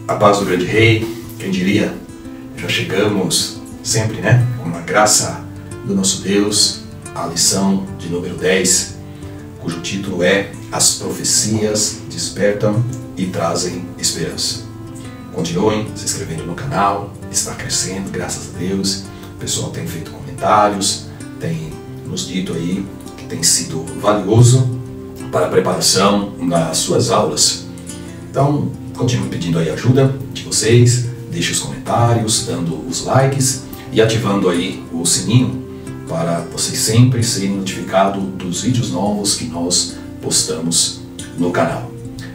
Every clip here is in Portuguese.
A paz do grande rei, quem diria? Já chegamos sempre, né? Com a graça do nosso Deus, a lição de número 10, cujo título é As profecias despertam e trazem esperança. Continuem se inscrevendo no canal, está crescendo, graças a Deus. O pessoal tem feito comentários, tem nos dito aí que tem sido valioso para a preparação das suas aulas. Então, continuo pedindo aí a ajuda de vocês, deixe os comentários, dando os likes e ativando aí o sininho para vocês sempre serem notificados dos vídeos novos que nós postamos no canal.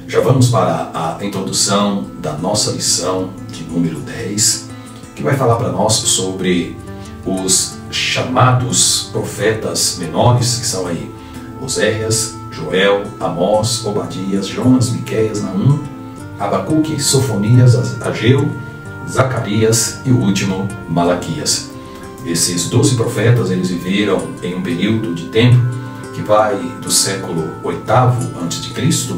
Já vamos para a introdução da nossa lição de número 10, que vai falar para nós sobre os chamados profetas menores, que são aí Oséias, Joel, Amós, Obadias, Jonas, Miqueias, Naum, Abacuque, Sofonias, Ageu, Zacarias e o último, Malaquias. Esses 12 profetas, eles viveram em um período de tempo que vai do século VIII a.C.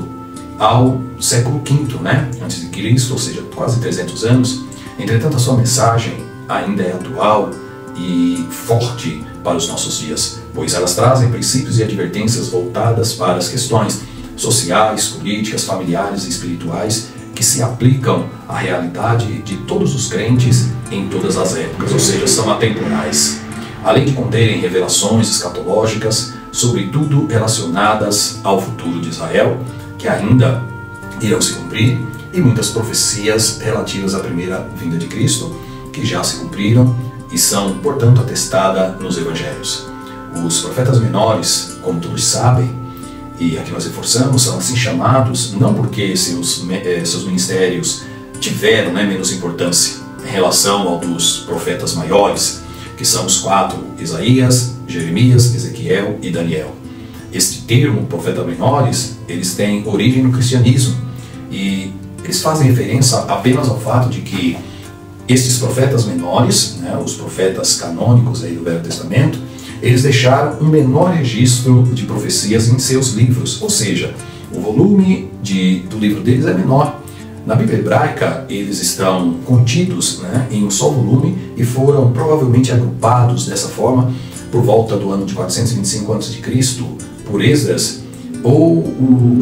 ao século V, né? Antes de Cristo, ou seja, quase 300 anos. Entretanto, a sua mensagem ainda é atual e forte para os nossos dias, pois elas trazem princípios e advertências voltadas para as questões sociais, políticas, familiares e espirituais que se aplicam à realidade de todos os crentes em todas as épocas, ou seja, são atemporais, além de conterem revelações escatológicas, sobretudo relacionadas ao futuro de Israel, que ainda irão se cumprir, e muitas profecias relativas à primeira vinda de Cristo, que já se cumpriram e são, portanto, atestadas nos evangelhos. Os profetas menores, como todos sabem, e aqui nós reforçamos, são assim chamados não porque seus ministérios tiveram menos importância em relação ao dos profetas maiores, que são os 4, Isaías, Jeremias, Ezequiel e Daniel. Este termo, profetas menores, eles têm origem no cristianismo e eles fazem referência apenas ao fato de que estes profetas menores, os profetas canônicos aí do Velho Testamento, eles deixaram um menor registro de profecias em seus livros, ou seja, o volume do livro deles é menor. Na Bíblia hebraica, eles estão contidos em um só volume e foram provavelmente agrupados dessa forma por volta do ano de 425 a.C. por Esdras, ou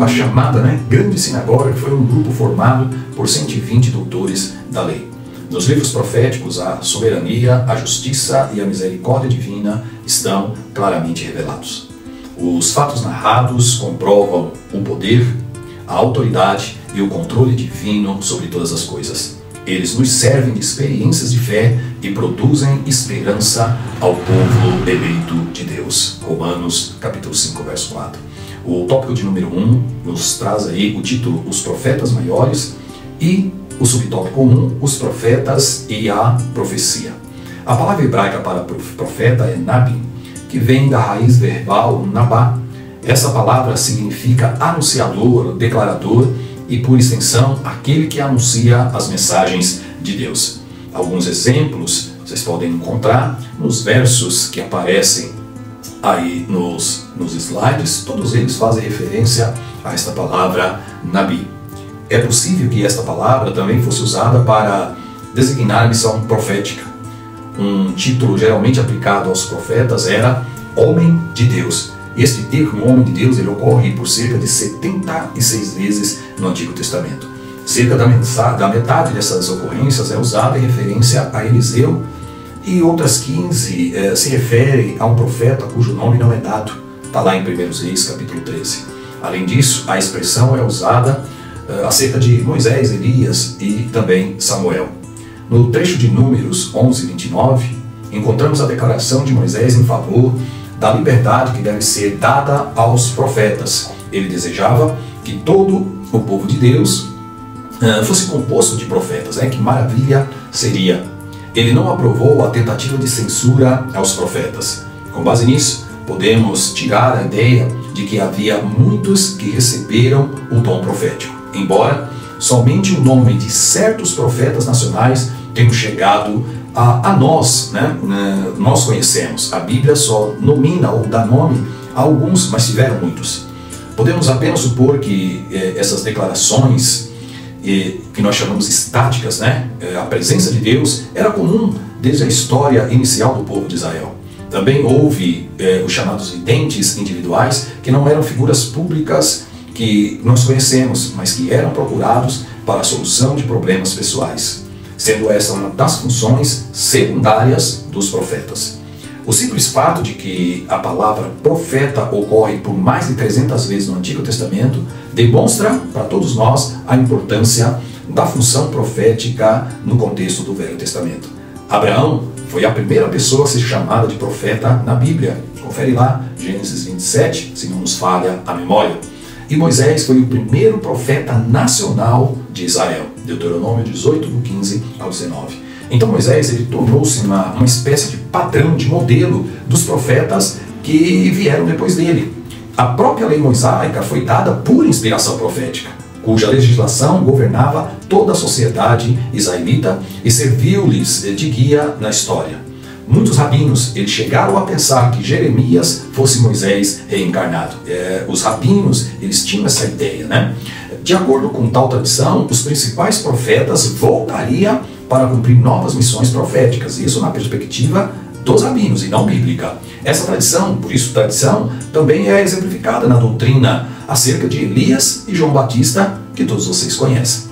a chamada Grande Sinagoga, que foi um grupo formado por 120 doutores da lei. Nos livros proféticos, a soberania, a justiça e a misericórdia divina estão claramente revelados. Os fatos narrados comprovam o poder, a autoridade e o controle divino sobre todas as coisas. Eles nos servem de experiências de fé e produzem esperança ao povo eleito de Deus. Romanos capítulo 5, verso 4. O tópico de número 1 nos traz aí o título Os Profetas Maiores e o subtópico 1, os profetas e a profecia. A palavra hebraica para profeta é nabi, que vem da raiz verbal nabá. Essa palavra significa anunciador, declarador e, por extensão, aquele que anuncia as mensagens de Deus. Alguns exemplos vocês podem encontrar nos versos que aparecem aí nos slides. Todos eles fazem referência a esta palavra nabi. É possível que esta palavra também fosse usada para designar a missão profética. Um título geralmente aplicado aos profetas era Homem de Deus. Este termo, Homem de Deus, ele ocorre por cerca de 76 vezes no Antigo Testamento. Cerca da metade dessas ocorrências é usada em referência a Eliseu e outras 15 se referem a um profeta cujo nome não é dado. Está lá em 1 Reis, capítulo 13. Além disso, a expressão é usada acerca de Moisés, Elias e também Samuel. No trecho de Números 11, 29, encontramos a declaração de Moisés em favor da liberdade que deve ser dada aos profetas. Ele desejava que todo o povo de Deus fosse composto de profetas. Que maravilha seria! Ele não aprovou a tentativa de censura aos profetas. Com base nisso, podemos tirar a ideia de que havia muitos que receberam o dom profético, embora somente o nome de certos profetas nacionais tenham chegado a nós, nós conhecemos. A Bíblia só nomina ou dá nome a alguns, mas tiveram muitos. Podemos apenas supor que essas declarações que nós chamamos estáticas, né? A presença de Deus era comum desde a história inicial do povo de Israel. Também houve os chamados videntes individuais, que não eram figuras públicas que nós conhecemos, mas que eram procurados para a solução de problemas pessoais, sendo essa uma das funções secundárias dos profetas. O simples fato de que a palavra profeta ocorre por mais de 300 vezes no Antigo Testamento demonstra para todos nós a importância da função profética no contexto do Velho Testamento. Abraão foi a primeira pessoa a ser chamada de profeta na Bíblia. Confere lá, Gênesis 27, se não nos falha a memória. E Moisés foi o primeiro profeta nacional de Israel. Deuteronômio 18, do 15 ao 19. Então Moisés ele tornou-se uma espécie de padrão, de modelo dos profetas que vieram depois dele. A própria lei mosaica foi dada por inspiração profética, cuja legislação governava toda a sociedade israelita e serviu-lhes de guia na história. Muitos rabinos eles chegaram a pensar que Jeremias fosse Moisés reencarnado. Os rabinos eles tinham essa ideia, né? De acordo com tal tradição, os principais profetas voltariam para cumprir novas missões proféticas, isso na perspectiva dos rabinos e não bíblica. Essa tradição, por isso tradição, também é exemplificada na doutrina acerca de Elias e João Batista, que todos vocês conhecem.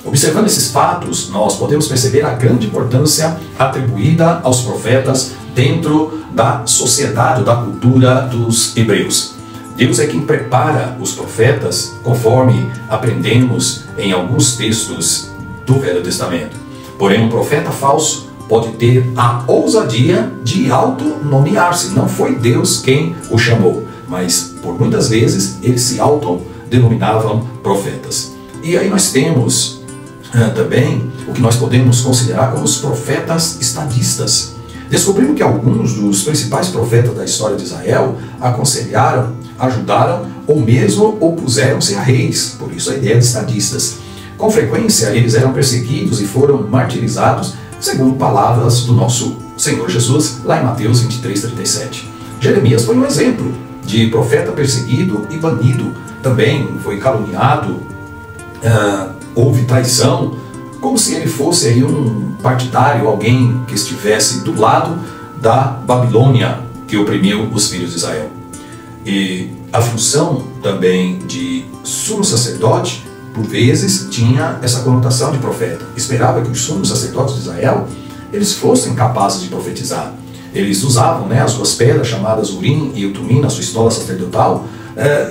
Observando esses fatos, nós podemos perceber a grande importância atribuída aos profetas dentro da sociedade, da cultura dos hebreus. Deus é quem prepara os profetas, conforme aprendemos em alguns textos do Velho Testamento. Porém, um profeta falso pode ter a ousadia de autonomear-se. Não foi Deus quem o chamou, mas por muitas vezes eles se autodenominavam profetas. E aí nós temos também o que nós podemos considerar como os profetas estadistas. Descobrimos que alguns dos principais profetas da história de Israel aconselharam, ajudaram ou mesmo opuseram-se a reis, por isso a ideia de estadistas. Com frequência eles eram perseguidos e foram martirizados, segundo palavras do nosso Senhor Jesus, lá em Mateus 23:37. Jeremias foi um exemplo de profeta perseguido e banido. Também foi caluniado, houve traição, como se ele fosse aí um partidário, alguém que estivesse do lado da Babilônia, que oprimiu os filhos de Israel. E a função também de sumo sacerdote, por vezes, tinha essa conotação de profeta. Esperava que os sumos sacerdotes de Israel eles fossem capazes de profetizar. Eles usavam as suas pedras chamadas Urim e Tumim na sua estola sacerdotal,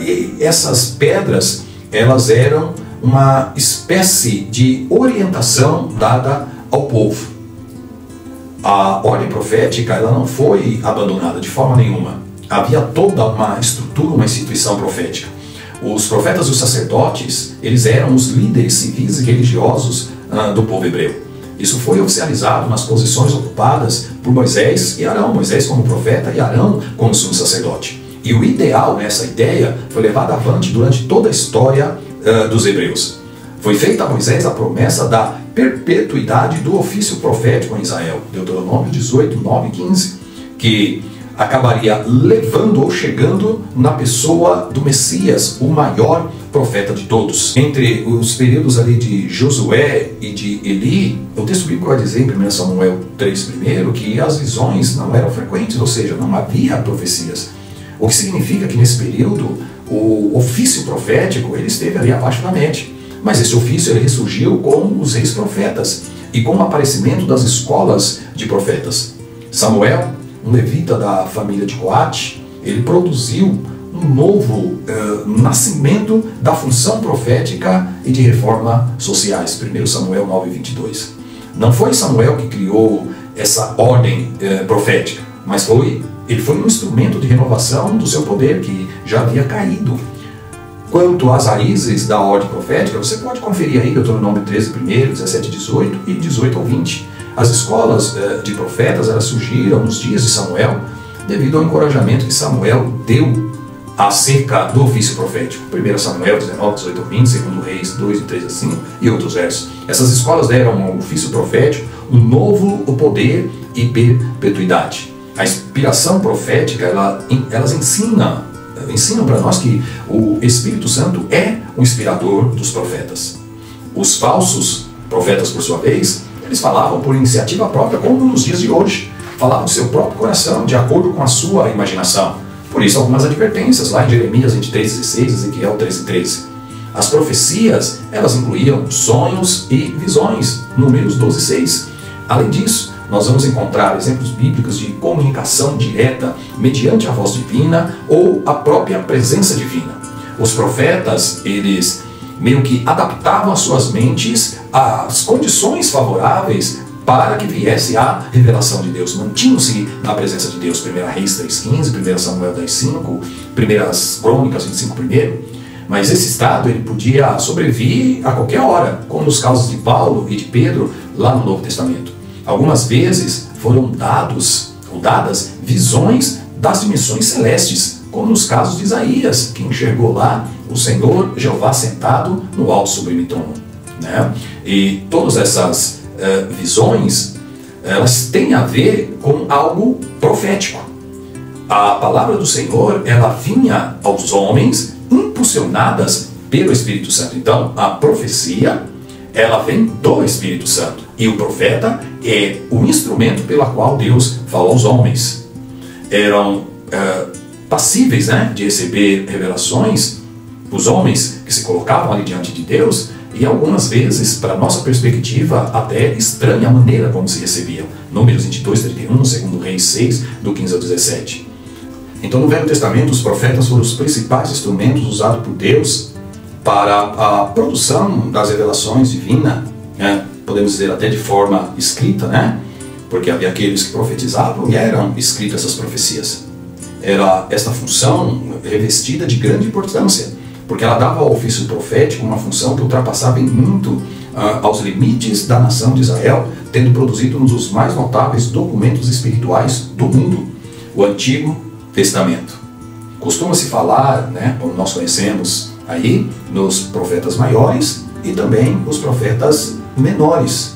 e essas pedras elas eram uma espécie de orientação dada ao povo. A ordem profética ela não foi abandonada de forma nenhuma. Havia toda uma estrutura, uma instituição profética. Os profetas e os sacerdotes, eles eram os líderes civis e religiosos do povo hebreu. Isso foi oficializado nas posições ocupadas por Moisés e Arão. Moisés como profeta e Arão como sumo sacerdote. E o ideal, essa ideia, foi levada avante durante toda a história dos hebreus. Foi feita a Moisés a promessa da perpetuidade do ofício profético em Israel. Deuteronômio 18, 9 e 15, que acabaria levando ou chegando na pessoa do Messias, o maior profeta de todos. Entre os períodos ali de Josué e de Eli, o texto bíblico vai dizer em 1 Samuel 3 primeiro que as visões não eram frequentes, ou seja, não havia profecias. O que significa que nesse período o ofício profético ele esteve ali abaixo da mente. Mas esse ofício ele ressurgiu com os reis profetas e com o aparecimento das escolas de profetas. Samuel, um levita da família de Coate, ele produziu um novo nascimento da função profética e de reforma sociais. 1 Samuel 9:22. Não foi Samuel que criou essa ordem profética, mas ele foi um instrumento de renovação do seu poder que já havia caído. Quanto às raízes da ordem profética, você pode conferir aí Deuteronômio 13 primeiro, 17 18 e 18 ao 20. As escolas de profetas elas surgiram nos dias de Samuel devido ao encorajamento que Samuel deu acerca do ofício profético. 1 Samuel 19, 18 ao 20, 2 Reis 2, 3 a 5 e outros versos. Essas escolas deram ao ofício profético um novo poder e perpetuidade. A inspiração profética, elas ensinam para nós que o Espírito Santo é o inspirador dos profetas. Os falsos profetas, por sua vez, eles falavam por iniciativa própria, como nos dias de hoje. Falavam do seu próprio coração, de acordo com a sua imaginação. Por isso, algumas advertências lá em Jeremias 23:16, Ezequiel 13:13. As profecias, elas incluíam sonhos e visões, Números 12:6. Além disso, nós vamos encontrar exemplos bíblicos de comunicação direta mediante a voz divina ou a própria presença divina. Os profetas, eles meio que adaptavam as suas mentes às condições favoráveis para que viesse a revelação de Deus. Mantinham-se na presença de Deus. 1 Reis 3:15, 1 Samuel 10:5, 1 Crônicas 25:1. Mas esse estado ele podia sobrevir a qualquer hora, como nos casos de Paulo e de Pedro lá no Novo Testamento. Algumas vezes foram dadas visões das dimensões celestes, como nos casos de Isaías, que enxergou lá o Senhor Jeová sentado no alto sublime trono, né? E todas essas visões, elas têm a ver com algo profético. A palavra do Senhor, ela vinha aos homens impulsionadas pelo Espírito Santo. Então, a profecia, ela vem do Espírito Santo. E o profeta é o instrumento pelo qual Deus fala aos homens. Eram passíveis, né, de receber revelações os homens que se colocavam ali diante de Deus, e algumas vezes, para nossa perspectiva, até estranha a maneira como se recebiam. Números 22:31, 2 Reis 6, do 15 ao 17. Então, no Velho Testamento, os profetas foram os principais instrumentos usados por Deus para a produção das revelações divinas, né? Podemos dizer até de forma escrita, né? Porque havia aqueles que profetizavam e eram escritas essas profecias. Era esta função revestida de grande importância, porque ela dava ao ofício profético uma função que ultrapassava em muito aos limites da nação de Israel, tendo produzido um dos mais notáveis documentos espirituais do mundo, o Antigo Testamento. Costuma-se falar, né, como nós conhecemos aí, nos profetas maiores e também os profetas menores.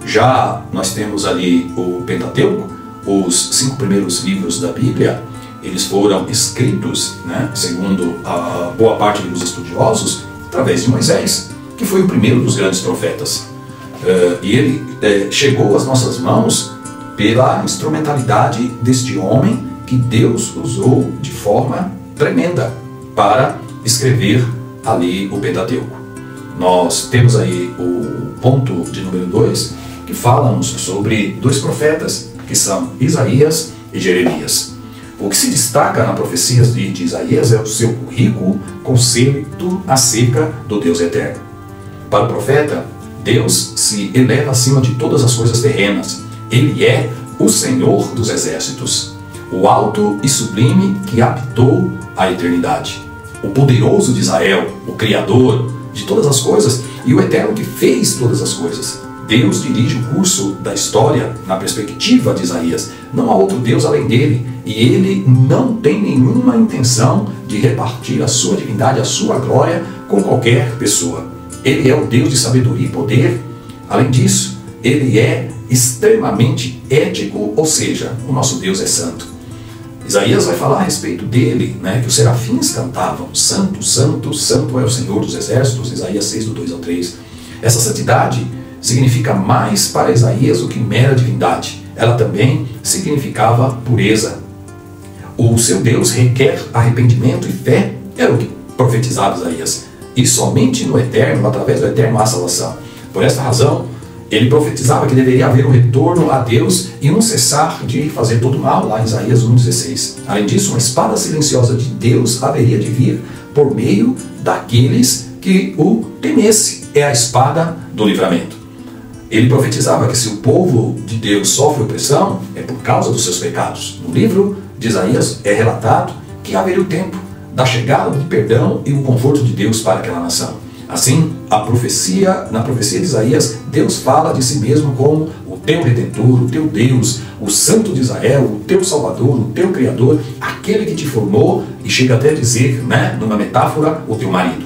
Já nós temos ali o Pentateuco, os 5 primeiros livros da Bíblia. Eles foram escritos, né, segundo a boa parte dos estudiosos, através de Moisés, que foi o primeiro dos grandes profetas. E ele chegou às nossas mãos pela instrumentalidade deste homem que Deus usou de forma tremenda para escrever ali o Pentateuco. Nós temos aí o ponto de número 2, que fala-nos sobre 2 profetas, que são Isaías e Jeremias. O que se destaca na profecia de Isaías é o seu rico conceito acerca do Deus eterno. Para o profeta, Deus se eleva acima de todas as coisas terrenas. Ele é o Senhor dos exércitos, o alto e sublime que habitou a eternidade, o poderoso de Israel, o Criador de todas as coisas e o eterno que fez todas as coisas. Deus dirige o curso da história na perspectiva de Isaías. Não há outro Deus além dele, e ele não tem nenhuma intenção de repartir a sua divindade, a sua glória com qualquer pessoa. Ele é o Deus de sabedoria e poder. Além disso, ele é extremamente ético, ou seja, o nosso Deus é santo. Isaías vai falar a respeito dele, né, que os serafins cantavam: Santo, Santo, Santo é o Senhor dos exércitos, Isaías 6, do 2 ao 3. Essa santidade significa mais para Isaías do que mera divindade. Ela também significava pureza. O seu Deus requer arrependimento e fé, era o que profetizava Isaías. E somente no Eterno, através do Eterno, há salvação. Por esta razão, ele profetizava que deveria haver um retorno a Deus e um cessar de fazer todo mal, lá em Isaías 1,16. Além disso, uma espada silenciosa de Deus haveria de vir por meio daqueles que o temesse. É a espada do livramento. Ele profetizava que se o povo de Deus sofre opressão, é por causa dos seus pecados. No livro de Isaías é relatado que haveria o tempo da chegada do perdão e o conforto de Deus para aquela nação. Assim, na profecia de Isaías, Deus fala de si mesmo como o teu Redentor, o teu Deus, o Santo de Israel, o teu Salvador, o teu Criador, aquele que te formou, e chega até a dizer, né, numa metáfora, o teu marido.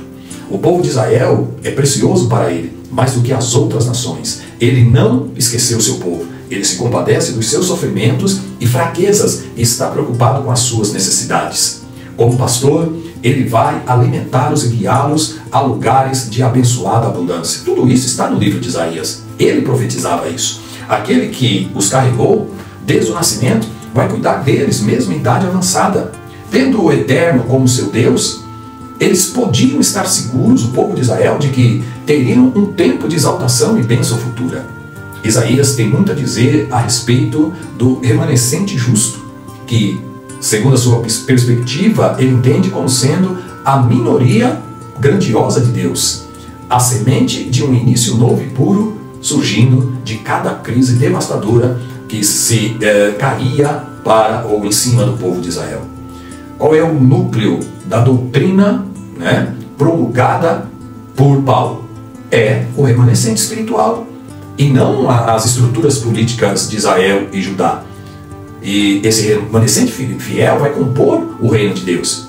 O povo de Israel é precioso para ele, mais do que as outras nações. Ele não esqueceu o seu povo. Ele se compadece dos seus sofrimentos e fraquezas e está preocupado com as suas necessidades. Como pastor, ele vai alimentá-los e guiá-los a lugares de abençoada abundância. Tudo isso está no livro de Isaías. Ele profetizava isso. Aquele que os carregou desde o nascimento vai cuidar deles mesmo em idade avançada. Tendo o Eterno como seu Deus, eles podiam estar seguros, o povo de Israel, de que teriam um tempo de exaltação e bênção futura. Isaías tem muito a dizer a respeito do remanescente justo, que, segundo a sua perspectiva, ele entende como sendo a minoria grandiosa de Deus, a semente de um início novo e puro, surgindo de cada crise devastadora que se caía para ou em cima do povo de Israel. Qual é o núcleo da doutrina, promulgada por Paulo? É o remanescente espiritual, e não as estruturas políticas de Israel e Judá. E esse remanescente fiel vai compor o reino de Deus.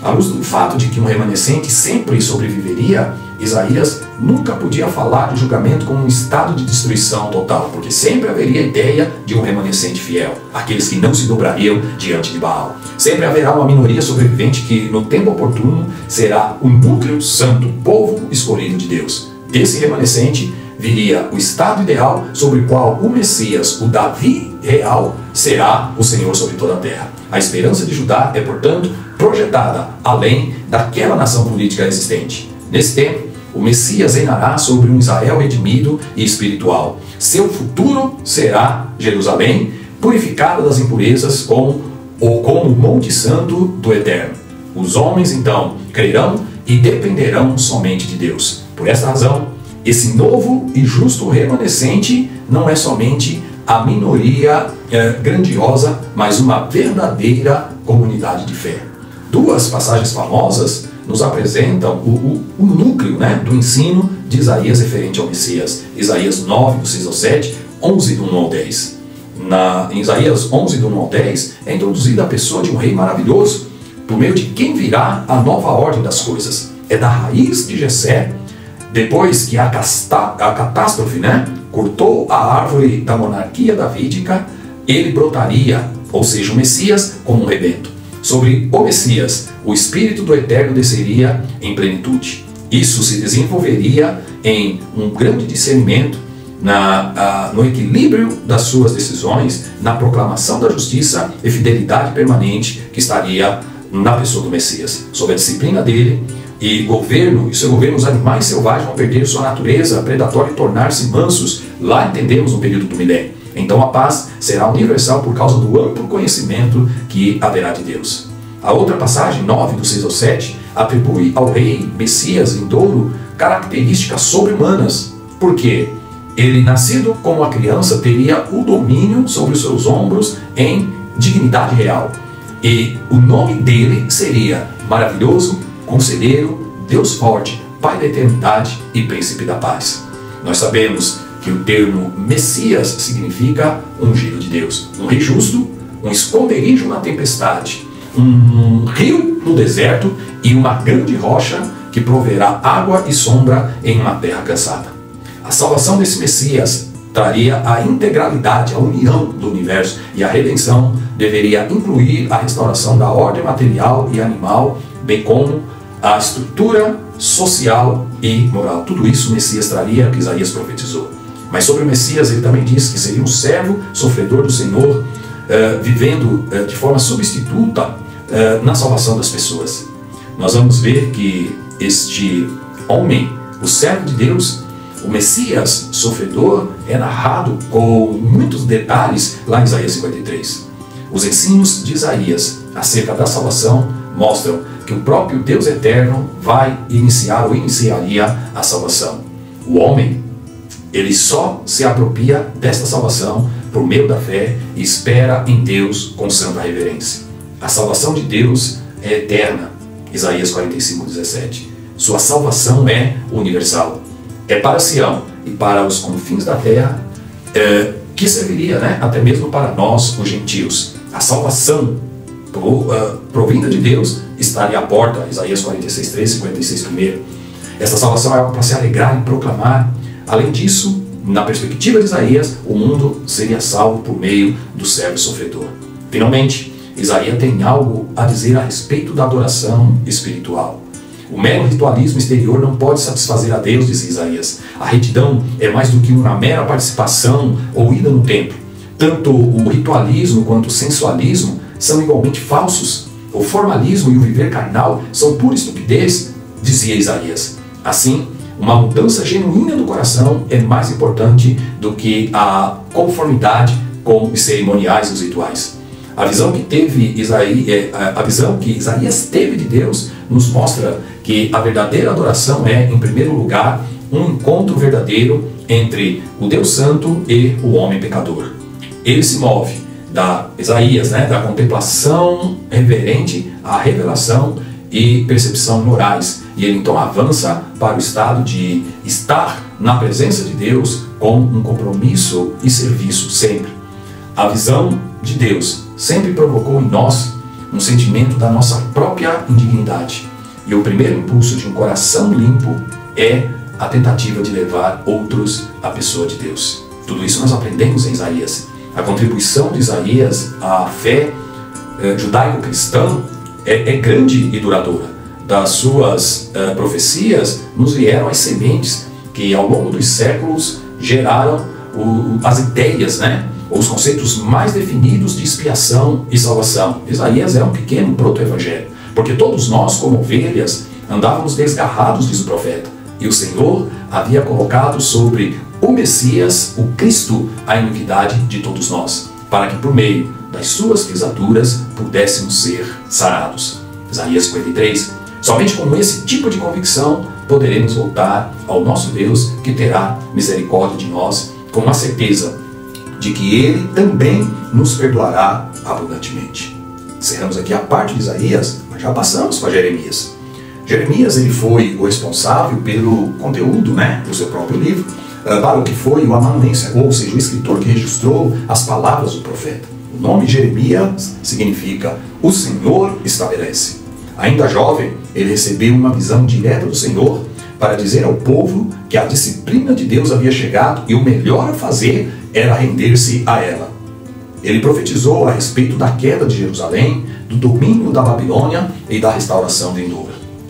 À luz do fato de que um remanescente sempre sobreviveria, Isaías nunca podia falar de julgamento como um estado de destruição total, porque sempre haveria a ideia de um remanescente fiel, aqueles que não se dobrariam diante de Baal. Sempre haverá uma minoria sobrevivente que, no tempo oportuno, será o núcleo santo, o povo escolhido de Deus. Desse remanescente viria o estado ideal sobre o qual o Messias, o Davi real, será o Senhor sobre toda a terra. A esperança de Judá é, portanto, projetada além daquela nação política existente. Nesse tempo, o Messias reinará sobre um Israel redimido e espiritual. Seu futuro será Jerusalém, purificada das impurezas como o Monte Santo do Eterno. Os homens, então, crerão e dependerão somente de Deus. Por esta razão, esse novo e justo remanescente não é somente a minoria grandiosa, mas uma verdadeira comunidade de fé. Duas passagens famosas nos apresentam o núcleo do ensino de Isaías referente ao Messias. Isaías 9, do 6 ao 7, 11, do 1 ao 10. Em Isaías 11, do 1 ao 10, é introduzida a pessoa de um rei maravilhoso, por meio de quem virá a nova ordem das coisas. É da raiz de Jessé, depois que a catástrofe cortou a árvore da monarquia davídica, ele brotaria, ou seja, o Messias, como um rebento. Sobre o Messias, o Espírito do Eterno desceria em plenitude. Isso se desenvolveria em um grande discernimento, no equilíbrio das suas decisões, na proclamação da justiça e fidelidade permanente que estaria na pessoa do Messias. Sob a disciplina dele e seu governo, os animais selvagens vão perder sua natureza predatória e tornar-se mansos. Lá entendemos o período do milênio. Então a paz será universal por causa do amplo conhecimento que haverá de Deus. A outra passagem, 9, do 6 ao 7, atribui ao rei Messias vindouro características sobre-humanas. Por quê? Ele, nascido como uma criança, teria o domínio sobre os seus ombros em dignidade real. E o nome dele seria Maravilhoso, Conselheiro, Deus Forte, Pai da Eternidade e Príncipe da Paz. Nós sabemos que o termo Messias significa ungido de Deus, um rei justo, um esconderijo na tempestade, um rio no deserto e uma grande rocha que proverá água e sombra em uma terra cansada. A salvação desse Messias traria a integralidade, a união do universo, e a redenção deveria incluir a restauração da ordem material e animal, bem como a estrutura social e moral. Tudo isso o Messias traria, que Isaías profetizou. Mas sobre o Messias ele também diz que seria um servo sofredor do Senhor, vivendo de forma substituta na salvação das pessoas. Nós vamos ver que este homem, o servo de Deus, o Messias sofredor, é narrado com muitos detalhes lá em Isaías 53. Os ensinos de Isaías acerca da salvação mostram que o próprio Deus eterno vai iniciar ou iniciaria a salvação. O homem, ele só se apropria desta salvação por meio da fé e espera em Deus com santa reverência. A salvação de Deus é eterna. Isaías 45, 17. Sua salvação é universal. É para Sião e para os confins da terra, que serviria até mesmo para nós, os gentios. A salvação provinda de Deus estaria à porta. Isaías 46, 3, 56, 1. Essa salvação é para se alegrar e proclamar. Além disso, na perspectiva de Isaías, o mundo seria salvo por meio do servo sofredor. Finalmente, Isaías tem algo a dizer a respeito da adoração espiritual. O mero ritualismo exterior não pode satisfazer a Deus, diz Isaías. A retidão é mais do que uma mera participação ou ida no templo. Tanto o ritualismo quanto o sensualismo são igualmente falsos. O formalismo e o viver carnal são pura estupidez, dizia Isaías. Assim, uma mudança genuína do coração é mais importante do que a conformidade com os cerimoniais e os rituais. A visão que Isaías teve de Deus nos mostra que a verdadeira adoração é, em primeiro lugar, um encontro verdadeiro entre o Deus Santo e o homem pecador. Ele se move da contemplação reverente à revelação e percepção morais. E ele então avança para o estado de estar na presença de Deus com um compromisso e serviço sempre. A visão de Deus sempre provocou em nós um sentimento da nossa própria indignidade. E o primeiro impulso de um coração limpo é a tentativa de levar outros à pessoa de Deus. Tudo isso nós aprendemos em Isaías. A contribuição de Isaías à fé judaico-cristã é grande e duradoura. Das suas profecias nos vieram as sementes que ao longo dos séculos geraram as ideias, os conceitos mais definidos de expiação e salvação. Isaías é um pequeno proto-evangelho, porque todos nós, como ovelhas, andávamos desgarrados, diz o profeta, e o Senhor havia colocado sobre o Messias, o Cristo, a iniquidade de todos nós, para que por meio das suas pisaduras pudéssemos ser sarados. Isaías 53. Somente com esse tipo de convicção poderemos voltar ao nosso Deus, que terá misericórdia de nós, com a certeza de que Ele também nos perdoará abundantemente. Encerramos aqui a parte de Isaías, mas já passamos para Jeremias. Jeremias ele foi o responsável pelo conteúdo do seu próprio livro. Baruque foi o amanuense, ou seja, o escritor que registrou as palavras do profeta. O nome Jeremias significa o Senhor estabelece. Ainda jovem, ele recebeu uma visão direta do Senhor para dizer ao povo que a disciplina de Deus havia chegado e o melhor a fazer era render-se a ela. Ele profetizou a respeito da queda de Jerusalém, do domínio da Babilônia e da restauração de Endor.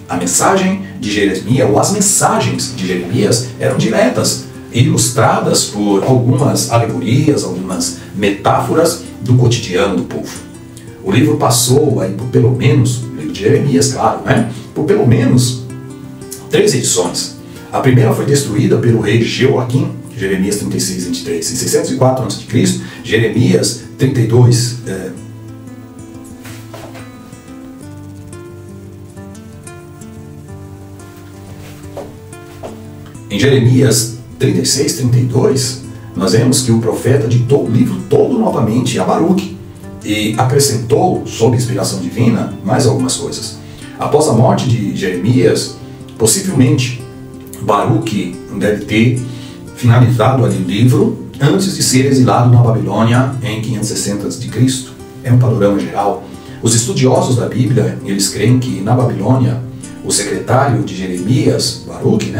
A mensagem de Jeremias, ou as mensagens de Jeremias, eram diretas, ilustradas por algumas alegorias, algumas metáforas do cotidiano do povo. O livro passou aí por pelo menos, o livro de Jeremias, claro, por pelo menos 3 edições. A primeira foi destruída pelo rei Jeoaquim, Jeremias 36, 23. Em 604 a.C., Jeremias 32, em Jeremias 36, 32, nós vemos que o profeta ditou o livro todo novamente a Baruque e acrescentou, sob inspiração divina, mais algumas coisas. Após a morte de Jeremias, possivelmente Baruque deve ter finalizado ali o livro antes de ser exilado na Babilônia em 560 a.C. É um panorama geral. Os estudiosos da Bíblia, eles creem que na Babilônia, o secretário de Jeremias, Baruque,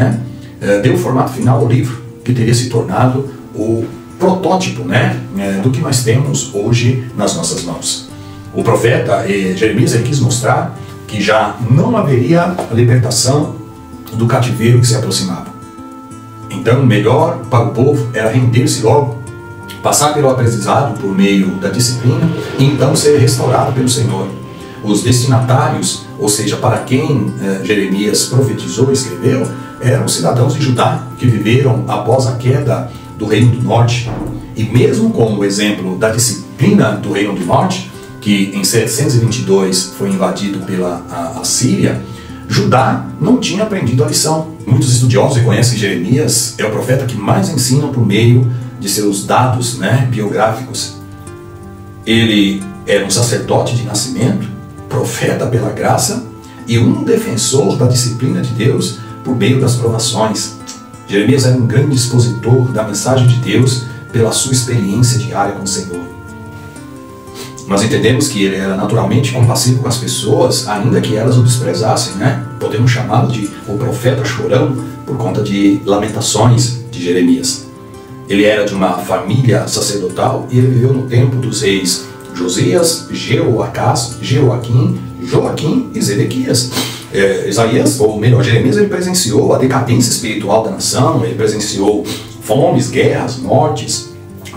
deu o formato final ao livro, que teria se tornado o protótipo do que nós temos hoje nas nossas mãos. O profeta Jeremias ele quis mostrar que já não haveria libertação do cativeiro que se aproximava. Então, o melhor para o povo era render-se logo, passar pelo aprendizado por meio da disciplina e então ser restaurado pelo Senhor. Os destinatários, ou seja, para quem Jeremias profetizou e escreveu, eram cidadãos de Judá que viveram após a queda do Reino do Norte. E mesmo com o exemplo da disciplina do Reino do Norte, que em 722 foi invadido pela Assíria, Judá não tinha aprendido a lição. Muitos estudiosos reconhecem que Jeremias é o profeta que mais ensina por meio de seus dados biográficos. Ele era um sacerdote de nascimento, profeta pela graça e um defensor da disciplina de Deus por meio das provações. Jeremias era um grande expositor da mensagem de Deus pela sua experiência diária com o Senhor. Nós entendemos que ele era naturalmente compassivo com as pessoas, ainda que elas o desprezassem, Podemos chamá-lo de o profeta chorão por conta de lamentações de Jeremias. Ele era de uma família sacerdotal e ele viveu no tempo dos reis Josias, Jeoacás, Jeoaquim, Joaquim e Zedequias. Isaías, ou melhor, Jeremias, ele presenciou a decadência espiritual da nação, ele presenciou fomes, guerras, mortes,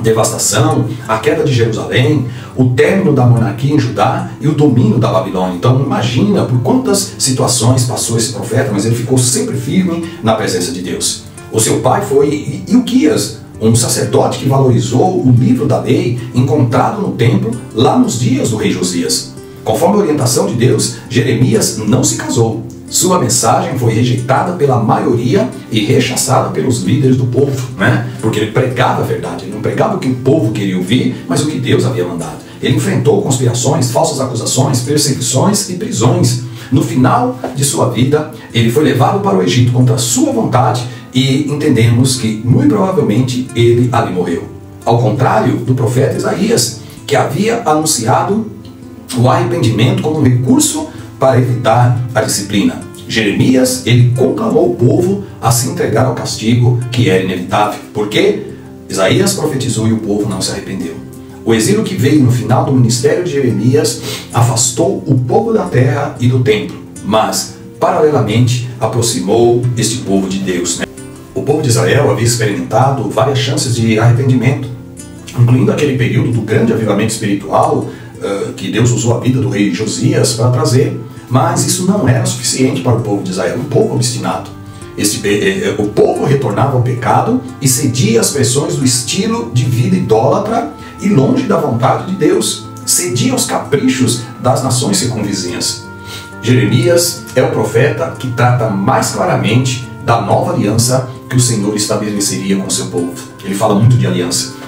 devastação, a queda de Jerusalém, o término da monarquia em Judá e o domínio da Babilônia. Então imagina por quantas situações passou esse profeta, mas ele ficou sempre firme na presença de Deus. O seu pai foi Ilquias, um sacerdote que valorizou o livro da lei encontrado no templo lá nos dias do rei Josias. Conforme a orientação de Deus, Jeremias não se casou. Sua mensagem foi rejeitada pela maioria e rechaçada pelos líderes do povo, né? Porque ele pregava a verdade, ele não pregava o que o povo queria ouvir, mas o que Deus havia mandado. Ele enfrentou conspirações, falsas acusações, perseguições e prisões. No final de sua vida, ele foi levado para o Egito contra sua vontade e entendemos que, muito provavelmente, ele ali morreu. Ao contrário do profeta Isaías, que havia anunciado o arrependimento como um recurso para evitar a disciplina. Jeremias, ele conclamou o povo a se entregar ao castigo que era inevitável. Porque Isaías profetizou e o povo não se arrependeu. O exílio que veio no final do ministério de Jeremias afastou o povo da terra e do templo, mas, paralelamente, aproximou este povo de Deus, né? O povo de Israel havia experimentado várias chances de arrependimento, incluindo aquele período do grande avivamento espiritual que Deus usou a vida do rei Josias para trazer. Mas isso não era suficiente para o povo de Israel, um povo obstinado. O povo retornava ao pecado e cedia às pressões do estilo de vida idólatra e longe da vontade de Deus. Cedia aos caprichos das nações circunvizinhas. Jeremias é o profeta que trata mais claramente da nova aliança que o Senhor estabeleceria com o seu povo. Ele fala muito de aliança.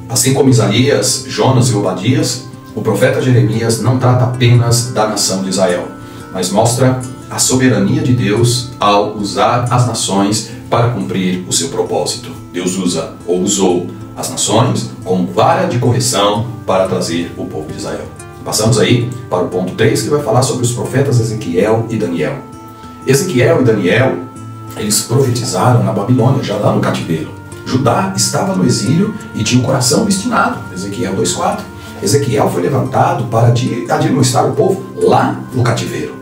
Assim como Isaías, Jonas e Obadias, o profeta Jeremias não trata apenas da nação de Israel, mas mostra a soberania de Deus ao usar as nações para cumprir o seu propósito. Deus usa ou usou as nações como vara de correção para trazer o povo de Israel. Passamos aí para o ponto 3, que vai falar sobre os profetas Ezequiel e Daniel. Ezequiel e Daniel, eles profetizaram na Babilônia, já lá no cativeiro. Judá estava no exílio e tinha o coração obstinado. Ezequiel 2,4. Ezequiel foi levantado para administrar o povo lá no cativeiro.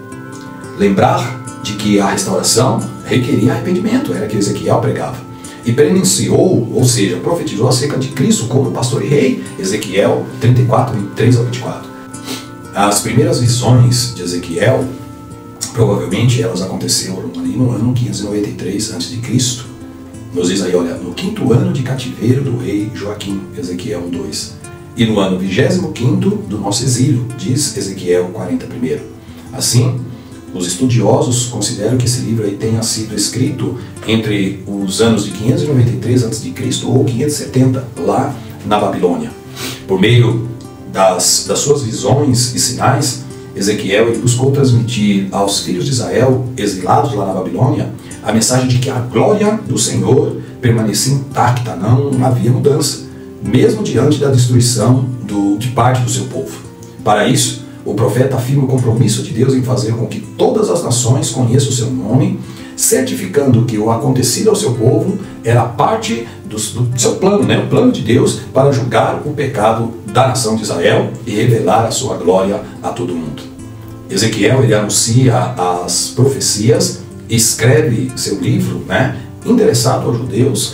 Lembrar de que a restauração requeria arrependimento, era que Ezequiel pregava. E prenunciou, ou seja, profetizou acerca de Cristo como pastor e rei. Ezequiel 34, 23 ao 24. As primeiras visões de Ezequiel, provavelmente elas aconteceram ali no ano 593 a.C. Nos diz aí, olha, no 5º ano de cativeiro do rei Joaquim, Ezequiel 2. E no ano 25º do nosso exílio, diz Ezequiel 41. Assim, os estudiosos consideram que esse livro aí tenha sido escrito entre os anos de 593 a.C. ou 570, lá na Babilônia. Por meio das suas visões e sinais, Ezequiel ele buscou transmitir aos filhos de Israel, exilados lá na Babilônia, a mensagem de que a glória do Senhor permanecia intacta, não havia mudança, mesmo diante da destruição de parte do seu povo. Para isso, o profeta afirma o compromisso de Deus em fazer com que todas as nações conheçam o seu nome, certificando que o acontecido ao seu povo era parte do seu plano, né? O plano de Deus para julgar o pecado da nação de Israel e revelar a sua glória a todo mundo. Ezequiel ele anuncia as profecias, escreve seu livro, né, endereçado aos judeus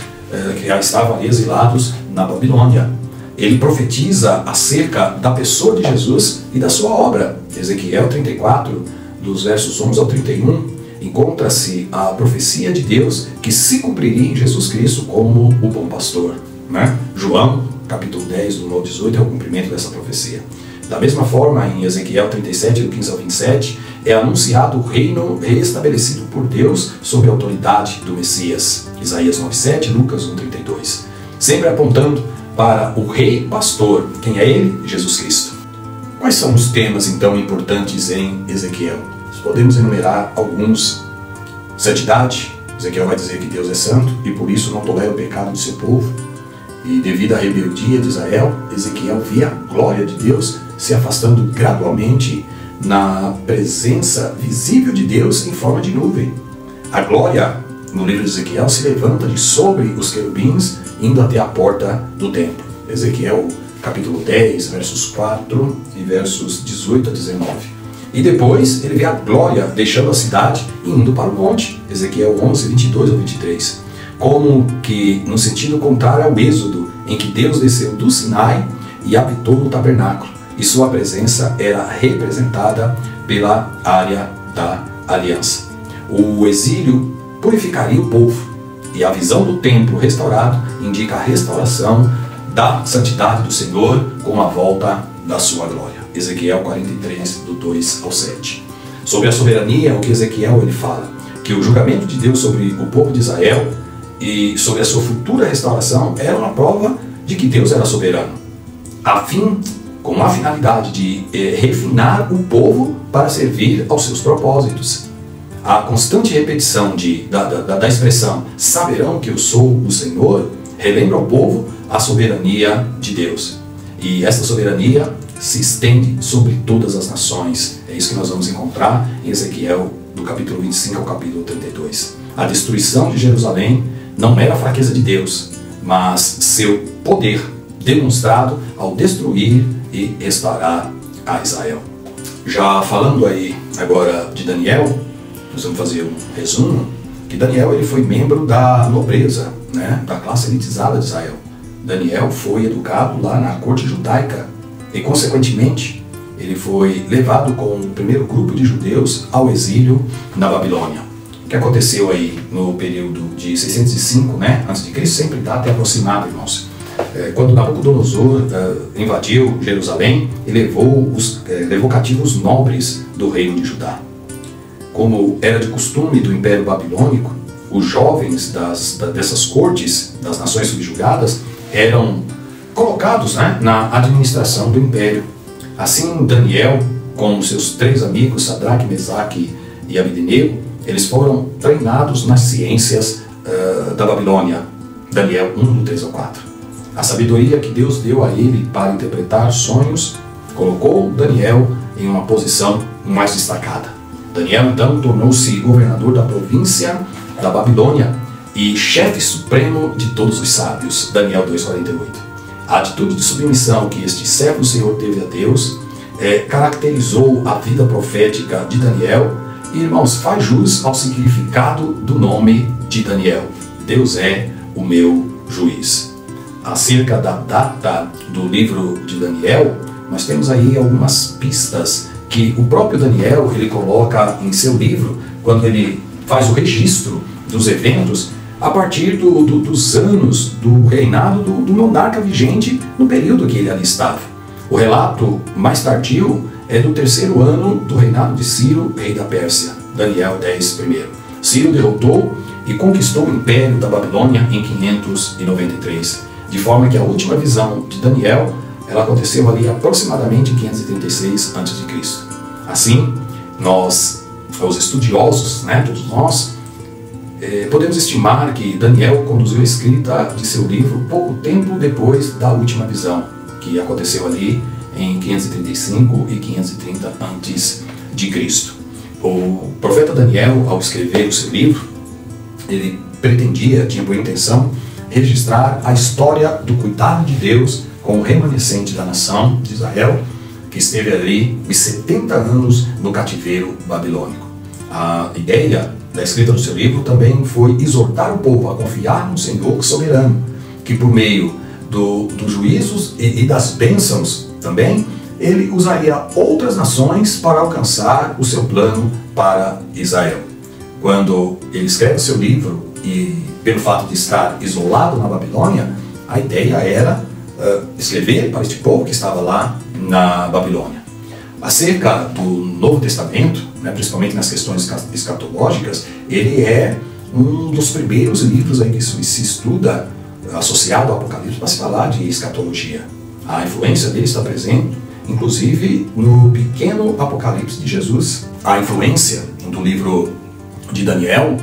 que já estavam ali exilados na Babilônia. Ele profetiza acerca da pessoa de Jesus e da sua obra. Ezequiel 34, dos versos 11 ao 31, encontra-se a profecia de Deus que se cumpriria em Jesus Cristo como o bom pastor, né? João, capítulo 10, do 9 ao 18, é o cumprimento dessa profecia. Da mesma forma, em Ezequiel 37, do 15 ao 27, é anunciado o reino restabelecido por Deus sob a autoridade do Messias. Isaías 9,7, Lucas 1,32. Sempre apontando para o rei pastor. Quem é ele? Jesus Cristo. Quais são os temas, então, importantes em Ezequiel? Podemos enumerar alguns. Santidade. Ezequiel vai dizer que Deus é santo e por isso não tolera o pecado do seu povo. E devido à rebeldia de Israel, Ezequiel via a glória de Deus se afastando gradualmente na presença visível de Deus em forma de nuvem. A glória no livro de Ezequiel, se levanta de sobre os querubins, indo até a porta do templo. Ezequiel capítulo 10, versos 4 e versos 18 a 19. E depois ele vê a glória deixando a cidade e indo para o monte. Ezequiel 11, 22 a 23. Como que no sentido contrário ao Êxodo, em que Deus desceu do Sinai e habitou no tabernáculo, e sua presença era representada pela área da aliança. O exílio purificaria o povo, e a visão do templo restaurado indica a restauração da santidade do Senhor com a volta da sua glória. Ezequiel 43, do 2 ao 7. Sobre a soberania, o que Ezequiel ele fala? Que o julgamento de Deus sobre o povo de Israel e sobre a sua futura restauração era uma prova de que Deus era soberano, com a finalidade de refinar o povo para servir aos seus propósitos. A constante repetição da expressão "saberão que eu sou o Senhor" relembra ao povo a soberania de Deus. E essa soberania se estende sobre todas as nações. É isso que nós vamos encontrar em Ezequiel, do capítulo 25 ao capítulo 32. A destruição de Jerusalém não era a fraqueza de Deus, mas seu poder demonstrado ao destruir e restaurar a Israel. Já falando aí agora de Daniel, nós vamos fazer um resumo, que Daniel ele foi membro da nobreza, da classe elitizada de Israel. Daniel foi educado lá na corte judaica e, consequentemente, ele foi levado com o primeiro grupo de judeus ao exílio na Babilônia. O que aconteceu aí no período de 605, antes de Cristo, sempre está até aproximado, irmãos. Quando Nabucodonosor invadiu Jerusalém e levou cativos nobres do reino de Judá. Como era de costume do Império Babilônico, os jovens dessas cortes, das nações subjugadas, eram colocados na administração do império. Assim, Daniel, com seus 3 amigos, Sadraque, Mesaque e Abednego, eles foram treinados nas ciências da Babilônia. Daniel 1, do 3 ao 4. A sabedoria que Deus deu a ele para interpretar sonhos colocou Daniel em uma posição mais destacada. Daniel, então, tornou-se governador da província da Babilônia e chefe supremo de todos os sábios. Daniel 2,48. A atitude de submissão que este servo do Senhor teve a Deus caracterizou a vida profética de Daniel e, irmãos, faz jus ao significado do nome de Daniel. Deus é o meu juiz. Acerca da data do livro de Daniel, nós temos aí algumas pistas que o próprio Daniel ele coloca em seu livro, quando ele faz o registro dos eventos a partir dos anos do reinado do monarca vigente no período que ele ali estava. O relato mais tardio é do 3º ano do reinado de Ciro, rei da Pérsia. Daniel 10, 1. Ciro derrotou e conquistou o império da Babilônia em 593, de forma que a última visão de Daniel ela aconteceu ali aproximadamente em 536 a.C. Assim, nós, os estudiosos, todos nós, podemos estimar que Daniel conduziu a escrita de seu livro pouco tempo depois da última visão, que aconteceu ali em 535 e 530 a.C. O profeta Daniel, ao escrever o seu livro, ele tinha por intenção, registrar a história do cuidado de Deus com o remanescente da nação de Israel, que esteve ali os 70 anos no cativeiro babilônico. A ideia da escrita do seu livro também foi exortar o povo a confiar no Senhor soberano, que por meio dos juízos e das bênçãos também, ele usaria outras nações para alcançar o seu plano para Israel. Quando ele escreve o seu livro, e pelo fato de estar isolado na Babilônia, a ideia era escrever para este povo que estava lá na Babilônia. Acerca do Novo Testamento, principalmente nas questões escatológicas, ele é um dos primeiros livros aí que se estuda associado ao Apocalipse para se falar de escatologia. A influência dele está presente, inclusive, no pequeno Apocalipse de Jesus. A influência do livro de Daniel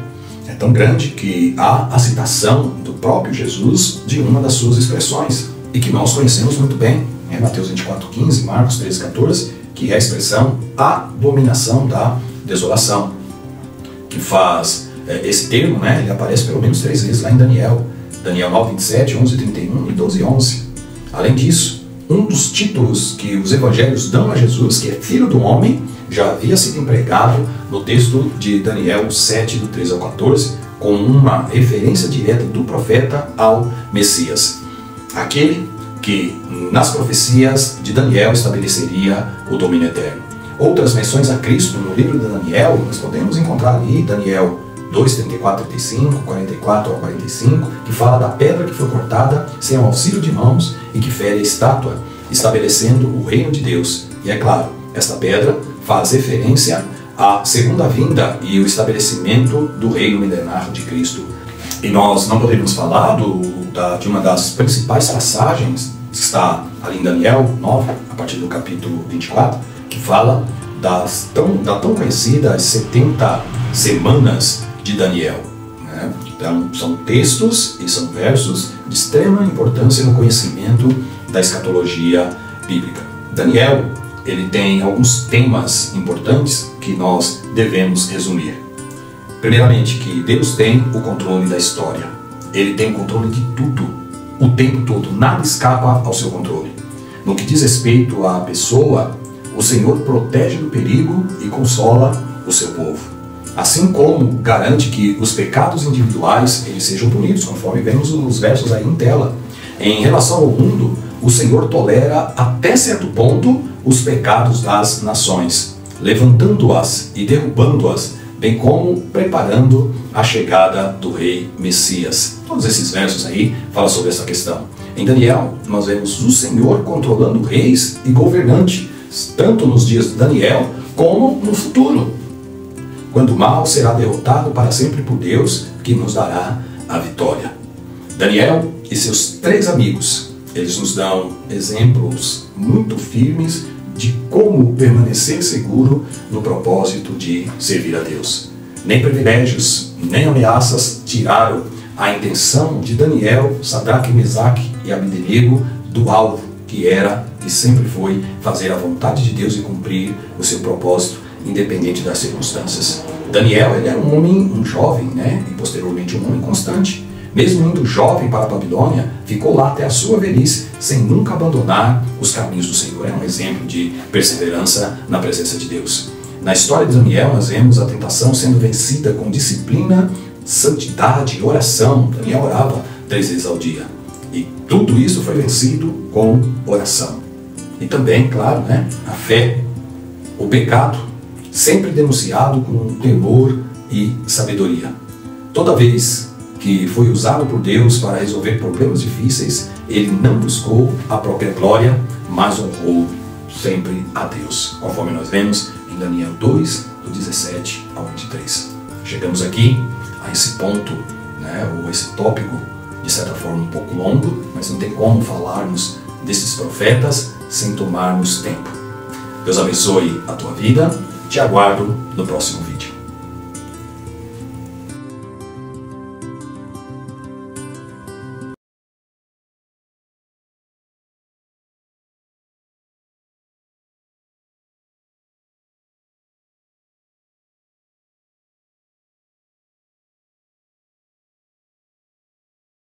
é tão grande que há a citação do próprio Jesus de uma das suas expressões, e que nós conhecemos muito bem, Mateus 24:15, Marcos 13:14, que é a expressão abominação da desolação, que faz esse termo, né, ele aparece pelo menos 3 vezes lá em Daniel. Daniel 9, 27, 11, 31 e 12, 11. Além disso, um dos títulos que os evangelhos dão a Jesus, que é Filho do Homem, já havia sido empregado no texto de Daniel 7, do 13 ao 14, com uma referência direta do profeta ao Messias. Aquele que nas profecias de Daniel estabeleceria o domínio eterno. Outras menções a Cristo no livro de Daniel, nós podemos encontrar ali Daniel 2, 34, 35, 44 ao 45, que fala da pedra que foi cortada sem o auxílio de mãos e que fere a estátua, estabelecendo o reino de Deus. E é claro, esta pedra faz referência à segunda vinda e o estabelecimento do reino milenar de Cristo. E nós não poderíamos falar de uma das principais passagens que está ali em Daniel 9, a partir do capítulo 24, que fala da tão conhecida 70 semanas de Daniel. Né? Então, são textos e são versos de extrema importância no conhecimento da escatologia bíblica. Daniel, ele tem alguns temas importantes que nós devemos resumir. Primeiramente, que Deus tem o controle da história. Ele tem o controle de tudo, o tempo todo. Nada escapa ao seu controle. No que diz respeito à pessoa, o Senhor protege do perigo e consola o seu povo. Assim como garante que os pecados individuais eles sejam punidos, conforme vemos os versos aí em tela. Em relação ao mundo, o Senhor tolera até certo ponto os pecados das nações, levantando-as e derrubando-as, bem como preparando a chegada do rei Messias. Todos esses versos aí falam sobre essa questão. Em Daniel, nós vemos o Senhor controlando reis e governantes, tanto nos dias de Daniel como no futuro, quando o mal será derrotado para sempre por Deus, que nos dará a vitória. Daniel e seus 3 amigos, eles nos dão exemplos muito firmes de como permanecer seguro no propósito de servir a Deus. Nem privilégios, nem ameaças tiraram a intenção de Daniel, Sadraque, Mesaque e Abdenego do alvo, que era e sempre foi fazer a vontade de Deus e cumprir o seu propósito, independente das circunstâncias. Daniel, ele era um homem, um jovem, né? E posteriormente um homem constante. Mesmo indo jovem para a Babilônia, ficou lá até a sua velhice, sem nunca abandonar os caminhos do Senhor. É um exemplo de perseverança na presença de Deus. Na história de Daniel, nós vemos a tentação sendo vencida com disciplina, santidade e oração. Daniel orava 3 vezes ao dia. E tudo isso foi vencido com oração. E também, claro, né, a fé, o pecado, sempre denunciado com temor e sabedoria. Toda vez que foi usado por Deus para resolver problemas difíceis, ele não buscou a própria glória, mas honrou sempre a Deus, conforme nós vemos em Daniel 2, do 17 ao 23. Chegamos aqui a esse ponto, né, ou esse tópico, de certa forma um pouco longo, mas não tem como falarmos desses profetas sem tomarmos tempo. Deus abençoe a tua vida. Te aguardo no próximo vídeo.